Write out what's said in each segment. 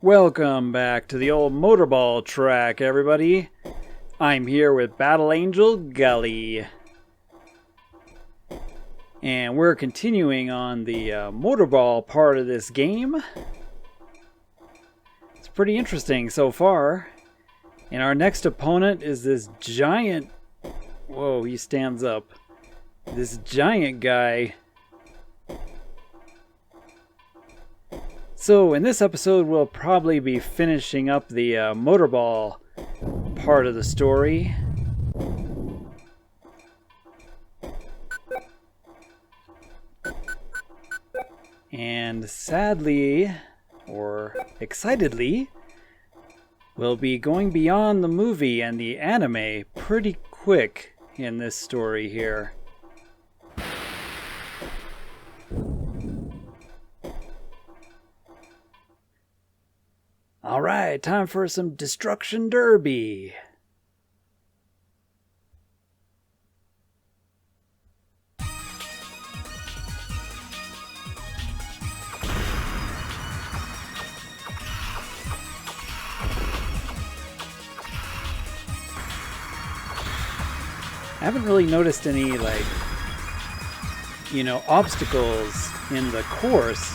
Welcome back to the old motorball track, everybody. I'm here with Battle Angel Gully. And we're continuing on the motorball part of this game. It's pretty interesting so far. And our next opponent is this giant... Whoa, he stands up. This giant guy. So in this episode, we'll probably be finishing up the motorball part of the story. And sadly, or excitedly, we'll be going beyond the movie and the anime pretty quick in this story here. Alright, time for some Destruction Derby. I haven't really noticed any, obstacles in the course.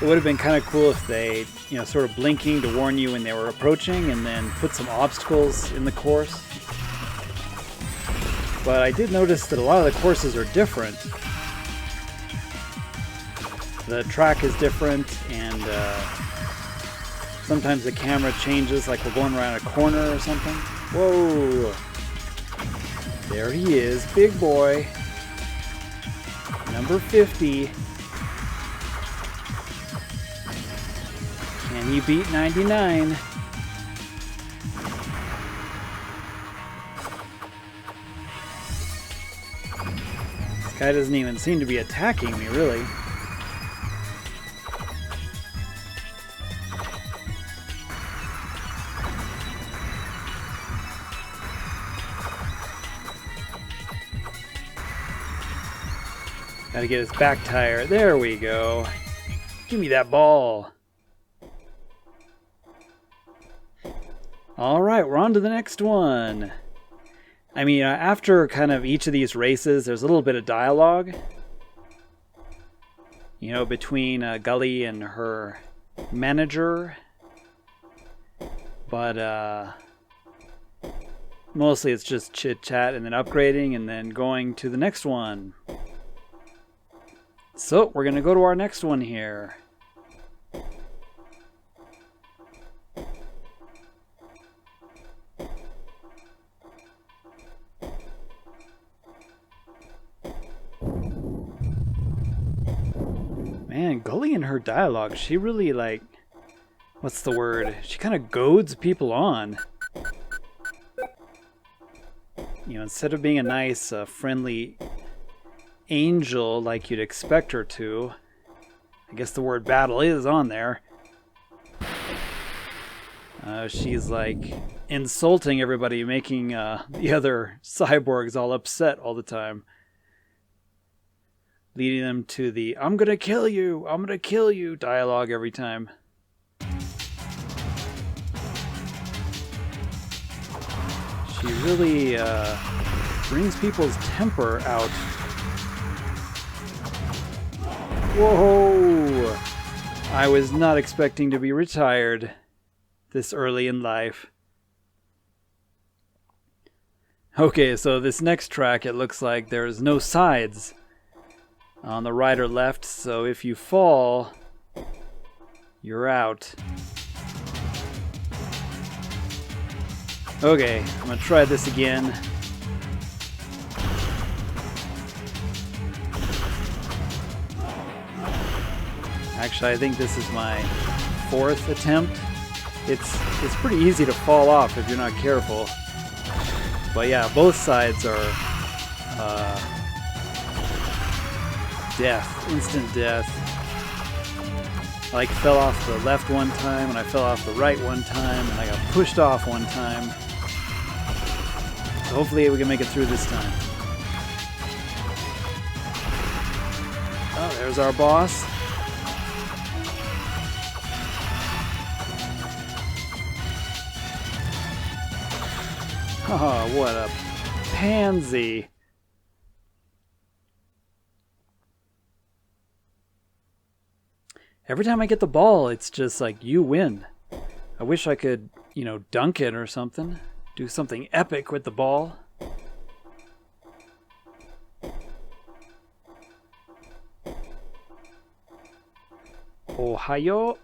It would have been kind of cool if they, sort of blinking to warn you when they were approaching and then put some obstacles in the course. But I did notice that a lot of the courses are different. The track is different, and sometimes the camera changes, like we're going around a corner or something. Whoa! There he is, big boy. Number 50. And he beat 99. This guy doesn't even seem to be attacking me, really. Gotta get his back tire. There we go. Give me that ball. Alright, we're on to the next one. I mean, after kind of each of these races, there's a little bit of dialogue. Between Gully and her manager. But, mostly it's just chit-chat and then upgrading and then going to the next one. So, we're going to go to our next one here. Man, Gully and her dialogue, she really, what's the word? She kind of goads people on. Instead of being a nice, friendly angel like you'd expect her to, I guess the word battle is on there. She's, insulting everybody, making the other cyborgs all upset all the time. Leading them to the I'm gonna kill you dialogue every time. She really brings people's temper out. Whoa! I was not expecting to be retired this early in life. Okay, so this next track, it looks like there's no sides on the right or left, so if you fall, you're out. Okay, I'm gonna try this again. Actually, I think this is my fourth attempt. It's pretty easy to fall off if you're not careful. But yeah, both sides are death, instant death. I fell off the left one time, and I fell off the right one time, and I got pushed off one time. So hopefully we can make it through this time. Oh, there's our boss. Oh, what a pansy. Every time I get the ball, it's just like, you win. I wish I could, dunk it or something. Do something epic with the ball. Ohayo.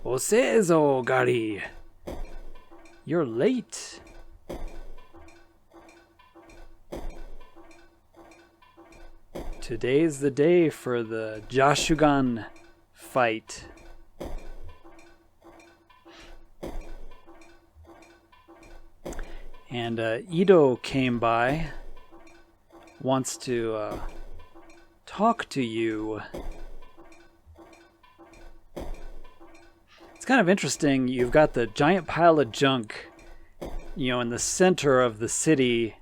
Oseizo, Gari. You're late. Today's the day for the Jashugan fight. And Ito came by. Wants to talk to you. It's kind of interesting. You've got the giant pile of junk, in the center of the city,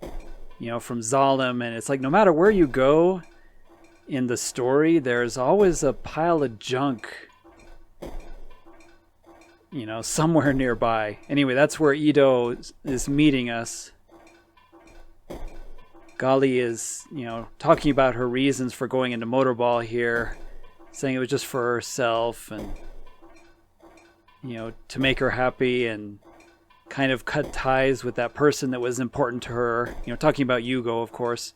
from Zalem. And it's like no matter where you go in the story, there's always a pile of junk, somewhere nearby. Anyway, that's where Ito is meeting us. Gali is, talking about her reasons for going into Motorball here, saying it was just for herself and, to make her happy and kind of cut ties with that person that was important to her. Talking about Yugo, of course.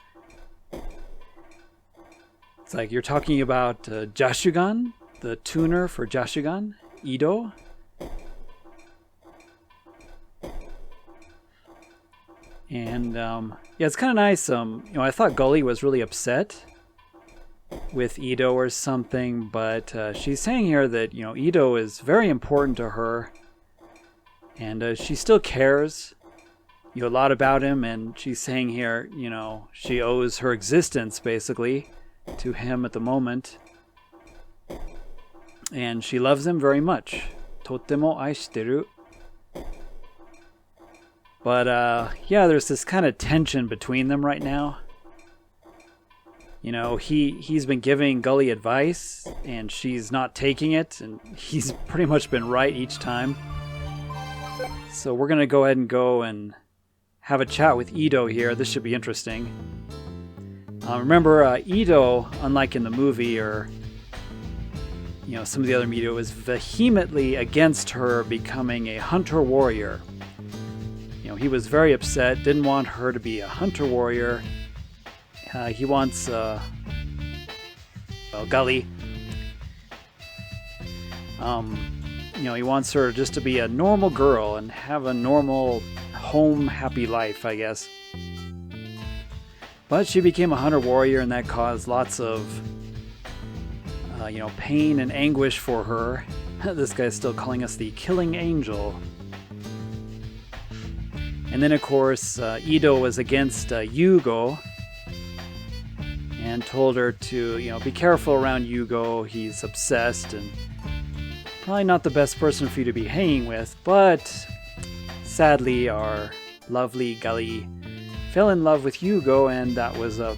It's like you're talking about Jashugan, the tuner for Jashugan, Ito. And it's kind of nice. I thought Gully was really upset with Ito or something, but she's saying here that Ito is very important to her, and she still cares a lot about him. And she's saying here, she owes her existence basically to him at the moment, and she loves him very much. Totemo aishiteru. But there's this kind of tension between them right now. He's been giving Gully advice and she's not taking it, and he's pretty much been right each time. So we're gonna go ahead and have a chat with Ito here. This should be interesting. Remember, Ito, unlike in the movie or some of the other media, was vehemently against her becoming a hunter warrior. He was very upset, didn't want her to be a hunter warrior. He wants, Gully. He wants her just to be a normal girl and have a normal home, happy life, I guess. But she became a hunter warrior, and that caused lots of, pain and anguish for her. This guy's still calling us the Killing Angel. And then, of course, Ito was against Yugo and told her to, be careful around Yugo. He's obsessed and probably not the best person for you to be hanging with. But sadly, our lovely Gali fell in love with Yugo, and that was a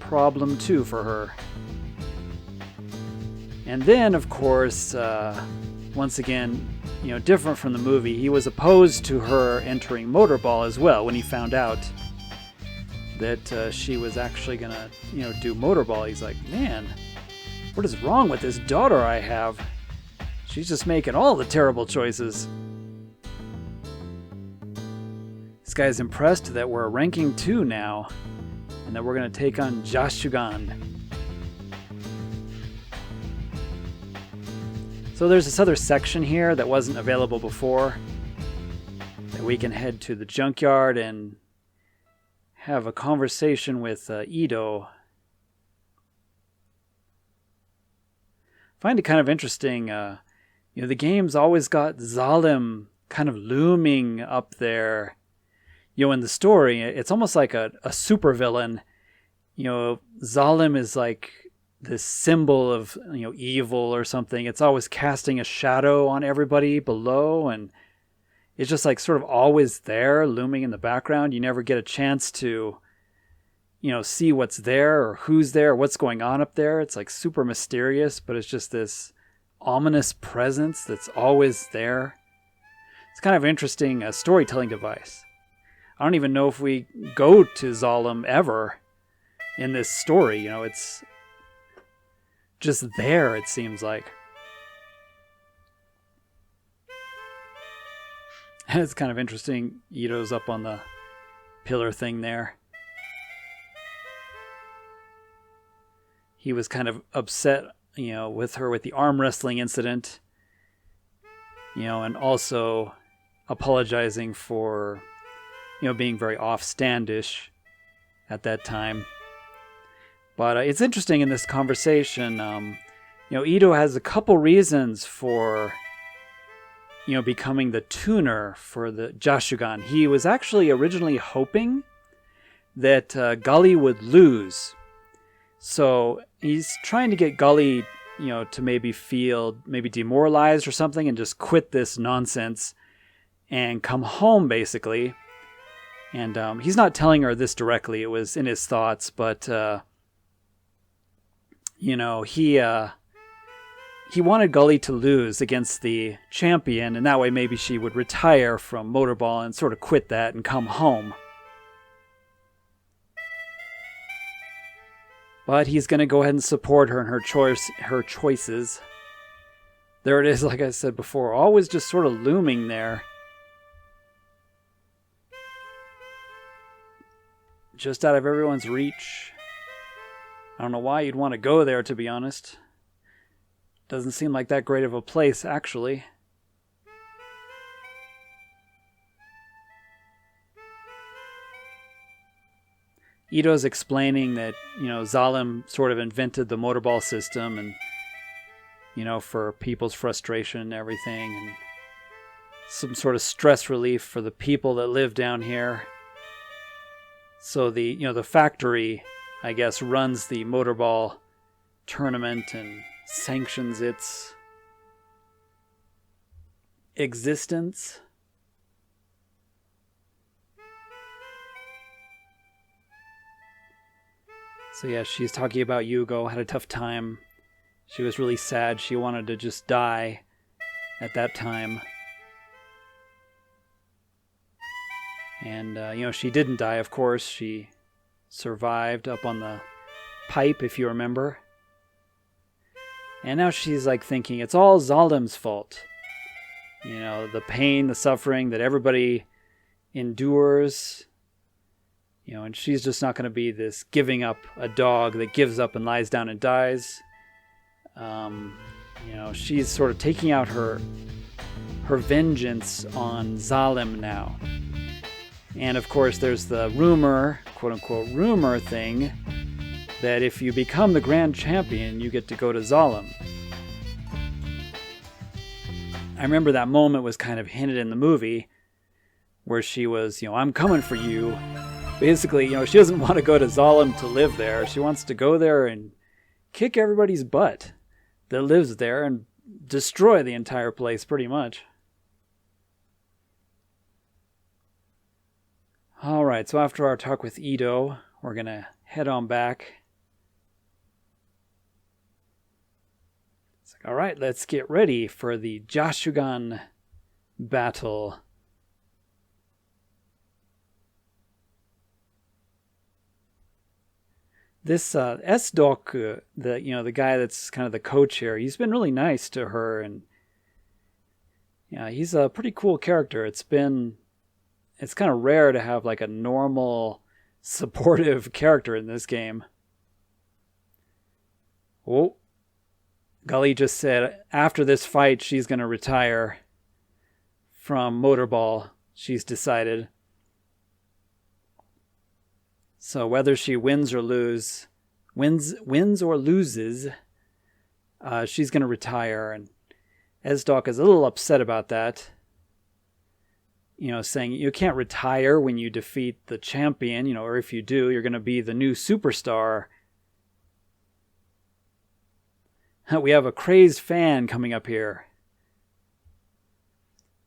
problem too for her. And then, of course, once again, different from the movie, he was opposed to her entering Motorball as well when he found out that she was actually gonna, do Motorball. He's like, man, what is wrong with this daughter I have? She's just making all the terrible choices. This guy's impressed that we're ranking 2 now, and that we're gonna take on Jashugan. So there's this other section here that wasn't available before, that we can head to the junkyard and have a conversation with Ito. Find it kind of interesting. The game's always got Zalem kind of looming up there. In the story, it's almost like a supervillain. Zalem is like this symbol of evil or something. It's always casting a shadow on everybody below, and it's just like sort of always there, looming in the background. You never get a chance to see what's there or who's there, what's going on up there. It's like super mysterious, but it's just this ominous presence that's always there. It's kind of an interesting storytelling device. I don't even know if we go to Zalem ever in this story. You know, it's just there, it seems like. And it's kind of interesting. Ito's up on the pillar thing there. He was kind of upset, you know, with her with the arm wrestling incident. You know, and also apologizing for, you know, being very offstandish at that time. But it's interesting in this conversation, you know, Ito has a couple reasons for, you know, becoming the tuner for the Jashugan. He was actually originally hoping that Gully would lose. So he's trying to get Gully, you know, to maybe feel maybe demoralized or something and just quit this nonsense and come home, basically. And he's not telling her this directly. It was in his thoughts, but, you know, he wanted Gully to lose against the champion, and that way maybe she would retire from Motorball and sort of quit that and come home. But he's going to go ahead and support her in her choices. There it is, like I said before, always just sort of looming there. Just out of everyone's reach. I don't know why you'd want to go there, to be honest. Doesn't seem like that great of a place, actually. Ito's explaining that, you know, Zalem sort of invented the motorball system and, you know, for people's frustration and everything, and some sort of stress relief for the people that live down here. So the, you know, the factory, I guess, runs the motorball tournament and sanctions its existence. So yeah, she's talking about Yugo, had a tough time. She was really sad. She wanted to just die at that time. And, you know, she didn't die, of course. She survived up on the pipe, if you remember. And now she's like thinking it's all Zalem's fault. You know, the pain, the suffering that everybody endures. You know, and she's just not going to be this giving up a dog that gives up and lies down and dies. You know, she's sort of taking out her vengeance on Zalem now. And of course, there's the rumor, quote-unquote rumor thing, that if you become the grand champion, you get to go to Zalem. I remember that moment was kind of hinted in the movie, where she was, you know, I'm coming for you. Basically, you know, she doesn't want to go to Zalem to live there. She wants to go there and kick everybody's butt that lives there and destroy the entire place, pretty much. Alright, so after our talk with Ito, we're going to head on back. It's like, alright, let's get ready for the Jashugan battle. This S-Doku, the guy that's kind of the coach here, he's been really nice to her, and yeah, he's a pretty cool character. It's kind of rare to have like a normal, supportive character in this game. Oh, Gully just said after this fight she's going to retire from Motorball. She's decided. So whether she wins or loses, she's going to retire. And Esdok is a little upset about that. You know, saying you can't retire when you defeat the champion, you know, or if you do, you're going to be the new superstar. We have a crazed fan coming up here.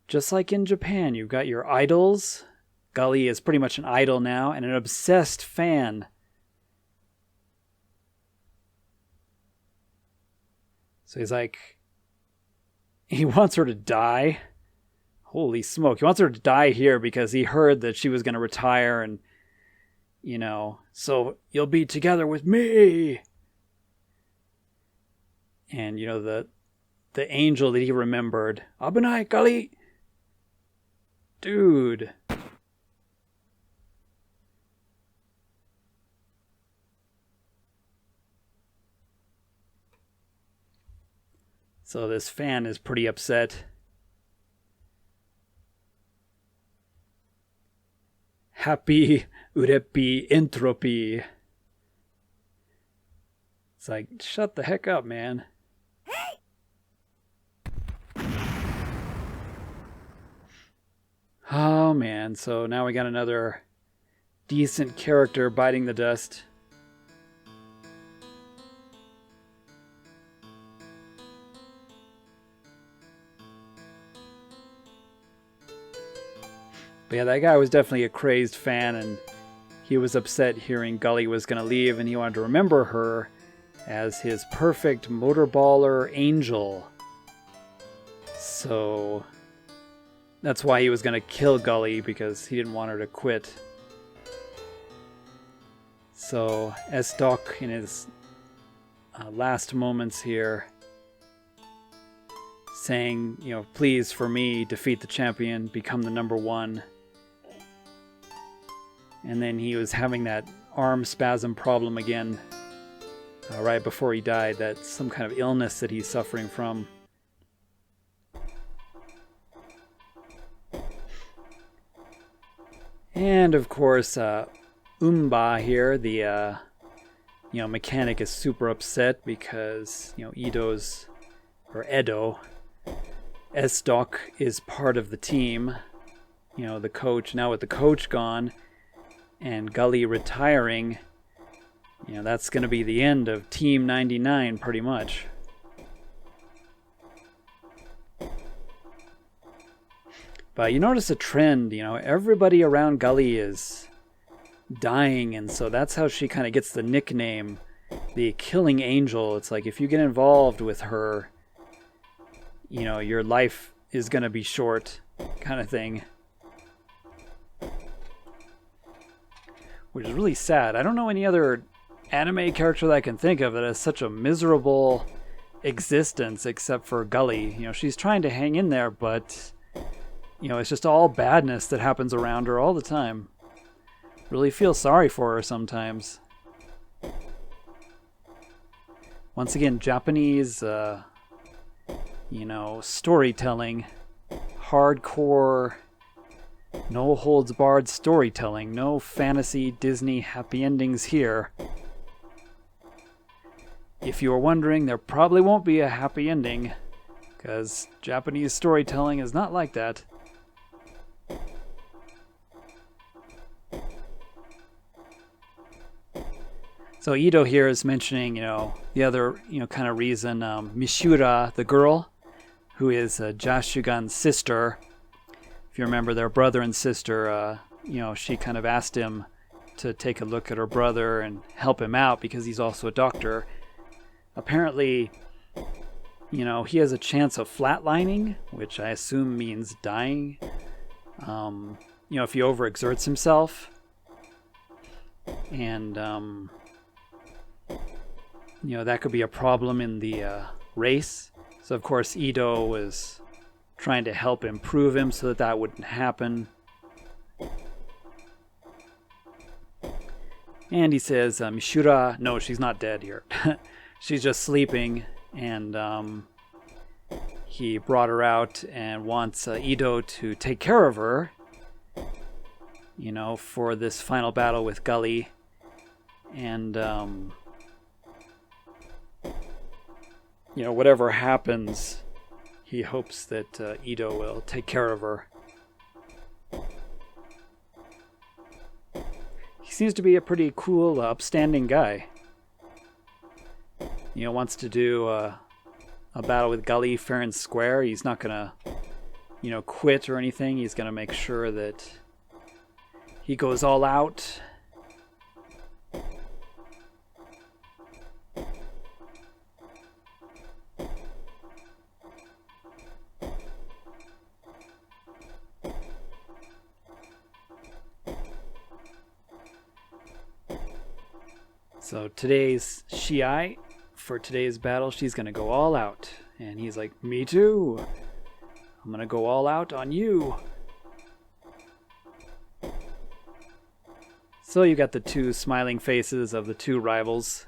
Just like in Japan, you've got your idols. Gully is pretty much an idol now, and an obsessed fan. So he's like, he wants her to die. Holy smoke. He wants her to die here because he heard that she was going to retire and, you know, so you'll be together with me. And, you know, the angel that he remembered. Abunai Kali. Dude. So this fan is pretty upset. Happy urepi entropy. It's like, shut the heck up, man. Oh man, so now we got another decent character biting the dust. But yeah, that guy was definitely a crazed fan, and he was upset hearing Gully was going to leave, and he wanted to remember her as his perfect motorballer angel. So that's why he was going to kill Gully, because he didn't want her to quit. So S-Doc, in his last moments here, saying, you know, please, for me, defeat the champion, become the #1. And then he was having that arm spasm problem again right before he died. That's some kind of illness that he's suffering from. And of course, Umba here, the mechanic, is super upset because, you know, Edo, S-Doc is part of the team. You know, the coach, now with the coach gone and Gully retiring, you know, that's going to be the end of Team 99 pretty much. But you notice a trend, you know, everybody around Gully is dying, and so that's how she kind of gets the nickname, the Killing Angel. It's like, if you get involved with her, you know, your life is going to be short, kind of thing. Which is really sad. I don't know any other anime character that I can think of that has such a miserable existence except for Gully. You know, she's trying to hang in there, but, you know, it's just all badness that happens around her all the time. Really feel sorry for her sometimes. Once again, Japanese, you know, storytelling. Hardcore, no holds barred storytelling. No fantasy Disney happy endings here. If you were wondering, there probably won't be a happy ending, because Japanese storytelling is not like that. So Ito here is mentioning, you know, the other, you know, kind of reason, Mishura, the girl, who is Jashugan's sister. If you remember, their brother and sister, you know, she kind of asked him to take a look at her brother and help him out because he's also a doctor. Apparently, you know, he has a chance of flatlining, which I assume means dying. You know, if he overexerts himself. And, you know, that could be a problem in the race. So, of course, Ito was trying to help improve him so that that wouldn't happen. And he says, Mishura, no, she's not dead here. She's just sleeping, and he brought her out and wants Ito to take care of her, you know, for this final battle with Gully. And, you know, whatever happens, he hopes that Ito will take care of her. He seems to be a pretty cool, upstanding guy. You know, wants to do a battle with Gully fair and square. He's not gonna, you know, quit or anything. He's gonna make sure that he goes all out. So today's Shiai, for today's battle, she's gonna go all out. And he's like, me too. I'm gonna go all out on you. So you got the two smiling faces of the two rivals.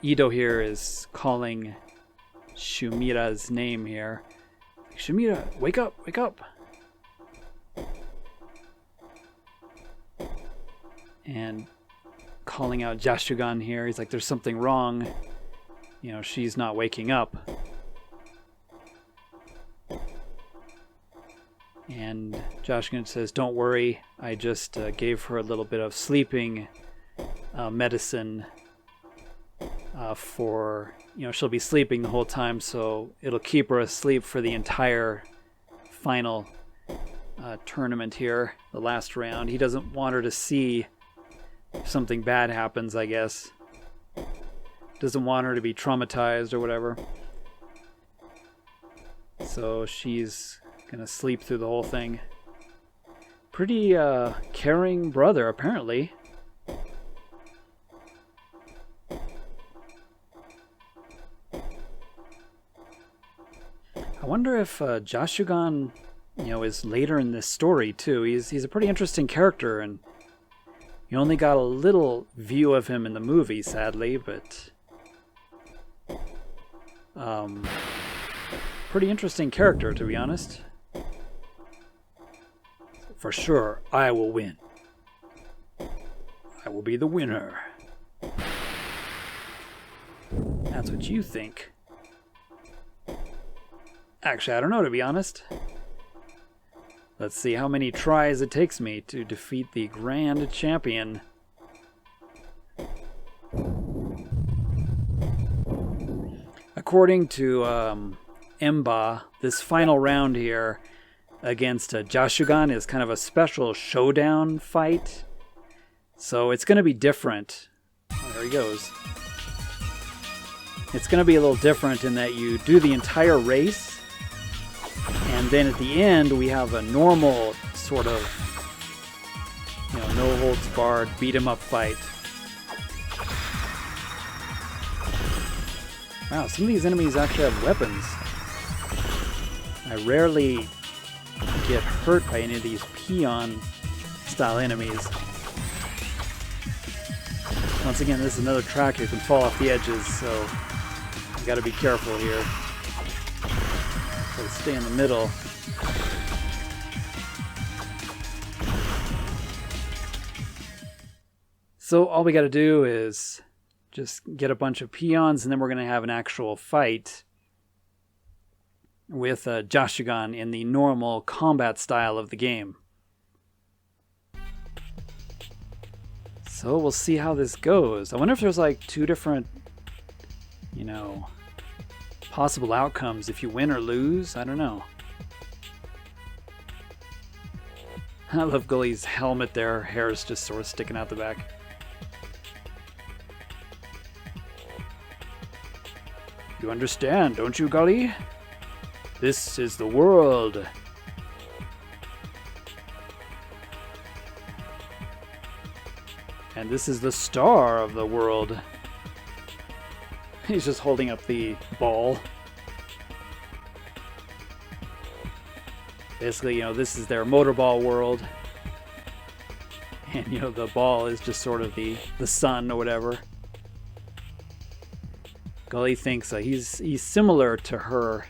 Ido here is calling Shumira's name here. Shumira, wake up, wake up. And calling out Jashugan here. He's like, there's something wrong. You know, she's not waking up. And Jashugan says, don't worry. I just gave her a little bit of sleeping medicine for, you know, she'll be sleeping the whole time, so it'll keep her asleep for the entire final tournament here, the last round. He doesn't want her to see if something bad happens, I guess. Doesn't want her to be traumatized or whatever. So she's gonna sleep through the whole thing. Pretty caring brother, apparently. I wonder if Jashugan, you know, is later in this story too. He's a pretty interesting character, and you only got a little view of him in the movie, sadly, but pretty interesting character, to be honest. For sure, I will win. I will be the winner. That's what you think. Actually, I don't know, to be honest. Let's see how many tries it takes me to defeat the Grand Champion. According to Emba, this final round here against Jashugan is kind of a special showdown fight. So it's going to be different. Oh, there he goes. It's going to be a little different in that you do the entire race, and then at the end we have a normal sort of, you know, no holds barred beat 'em up fight. Wow, some of these enemies actually have weapons. I rarely get hurt by any of these peon style enemies. Once again, this is another track you can fall off the edges, so you gotta be careful here. So stay in the middle. So all we gotta do is just get a bunch of peons, and then we're gonna have an actual fight with Jashugan in the normal combat style of the game. So we'll see how this goes. I wonder if there's like two different, you know, possible outcomes if you win or lose. I don't know. I love Gully's helmet there. Hair is just sort of sticking out the back. You understand, don't you, Gully? This is the world. And this is the star of the world. He's just holding up the ball. Basically, you know, this is their motorball world. And, you know, the ball is just sort of the sun or whatever. Gully thinks he's similar to her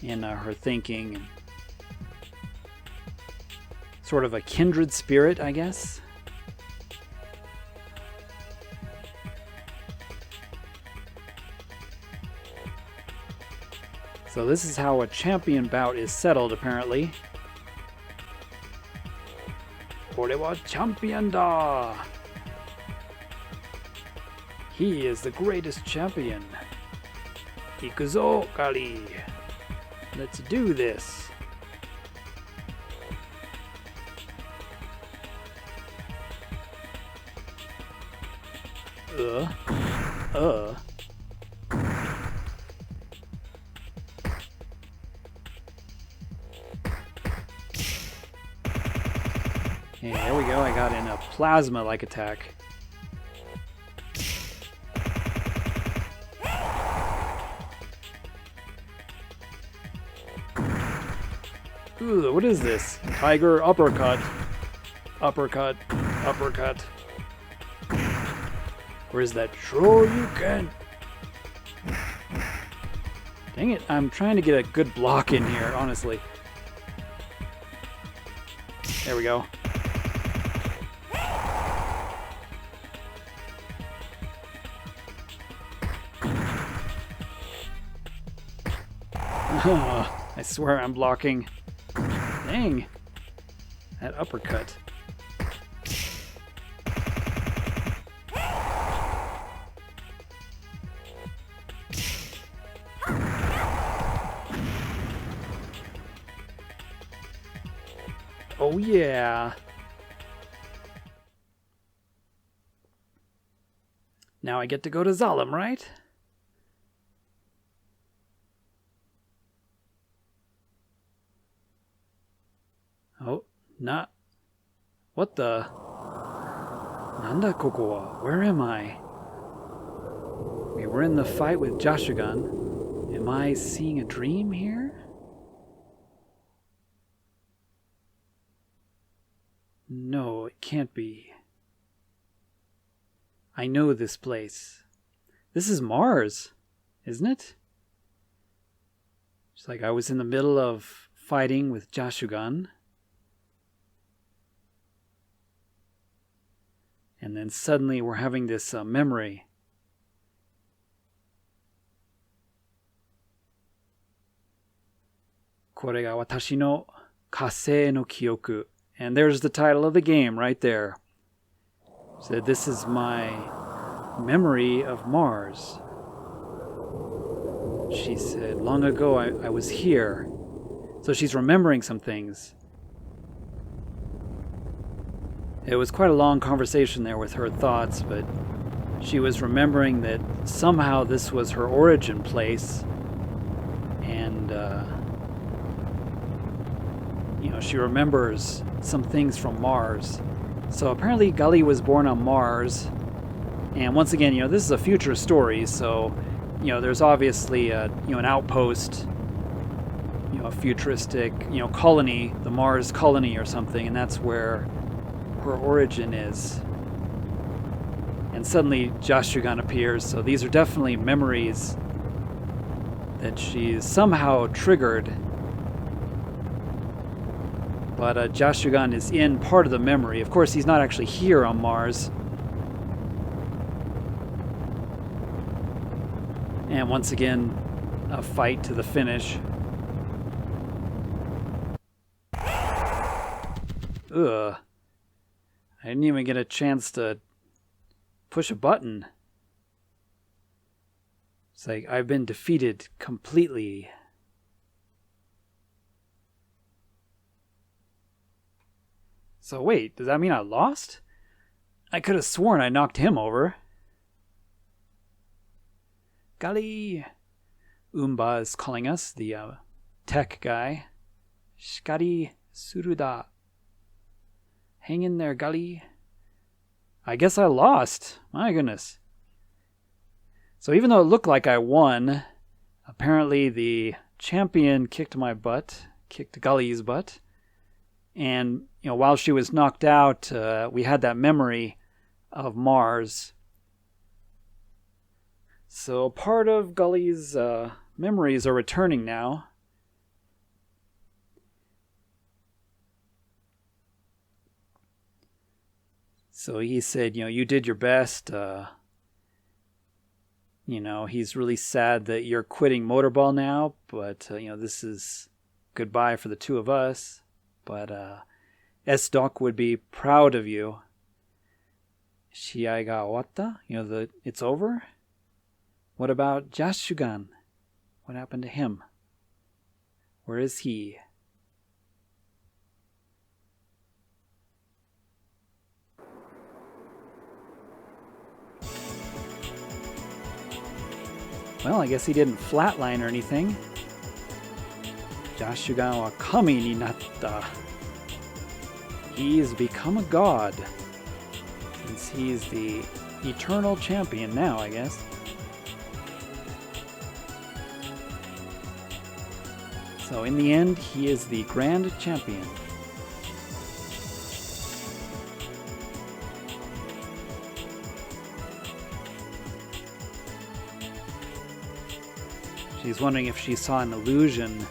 in her thinking. Sort of a kindred spirit, I guess. So this is how a champion bout is settled, apparently. Ore wa champion da! He is the greatest champion. Ikuzo, Gully! Let's do this! Okay, there we go. I got in a plasma-like attack. Ooh, what is this? Tiger uppercut. Uppercut. Uppercut. Where's that? Sure you can. Dang it, I'm trying to get a good block in here, honestly. There we go. I swear I'm blocking. Dang. That uppercut. Oh yeah. Now I get to go to Zalem, right? Oh, not. What the? Nanda koko wa? Where am I? We were in the fight with Jashugan. Am I seeing a dream here? No, it can't be. I know this place. This is Mars, isn't it? It's like I was in the middle of fighting with Jashugan. And then suddenly we're having this memory. Kore ga watashi no Kasei no Kiyoku. And there's the title of the game right there. So this is my memory of Mars. She said, long ago I was here. So she's remembering some things. It was quite a long conversation there with her thoughts, but she was remembering that somehow this was her origin place. And, she remembers some things from Mars. So apparently Gully was born on Mars. And once again, this is a future story, so, there's obviously an outpost, a futuristic, colony, the Mars colony or something, and that's where her origin is. And suddenly Jashugan appears, so these are definitely memories that she's somehow triggered. But Jashugan is in part of the memory. Of course, he's not actually here on Mars. And once again, a fight to the finish. Ugh. I didn't even get a chance to push a button. It's like I've been defeated completely. So wait, does that mean I lost? I could have sworn I knocked him over. Gali! Umba is calling us, the tech guy. Shikari suruda. Hang in there, Gali. I guess I lost. My goodness. So even though it looked like I won, apparently the champion kicked my butt, kicked Gully's butt. And, while she was knocked out, we had that memory of Mars. So part of Gully's memories are returning now. So he said, you did your best. He's really sad that you're quitting Motorball now, but, this is goodbye for the two of us. But S-Doc would be proud of you. Shiai ga owatta? It's over? What about Jashugan? What happened to him? Where is he? Well, I guess he didn't flatline or anything. Jashugan wa kami ni natta. he's become a god. Since he's the eternal champion now, I guess. So in the end, he is the grand champion. She's wondering if she saw an illusion.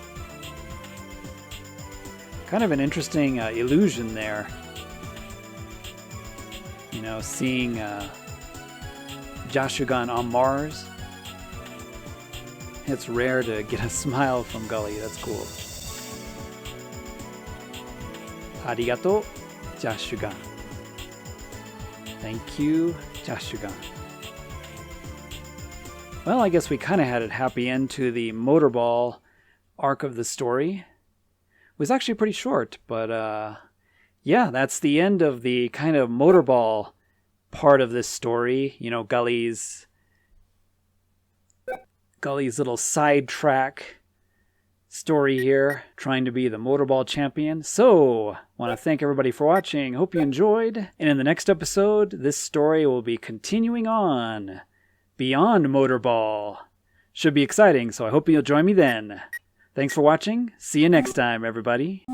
Kind of an interesting illusion there. You know, seeing Jashugan on Mars. It's rare to get a smile from Gully. That's cool. Arigato, Jashugan. Thank you, Jashugan. Well, I guess we kind of had a happy end to the Motorball arc of the story. It was actually pretty short, but yeah, that's the end of the kind of Motorball part of this story. You know, Gully's little sidetrack story here, trying to be the Motorball champion. So, want to thank everybody for watching. Hope you enjoyed. And in the next episode, this story will be continuing on beyond Motorball. Should be exciting, so I hope you'll join me then. Thanks for watching. See you next time, everybody.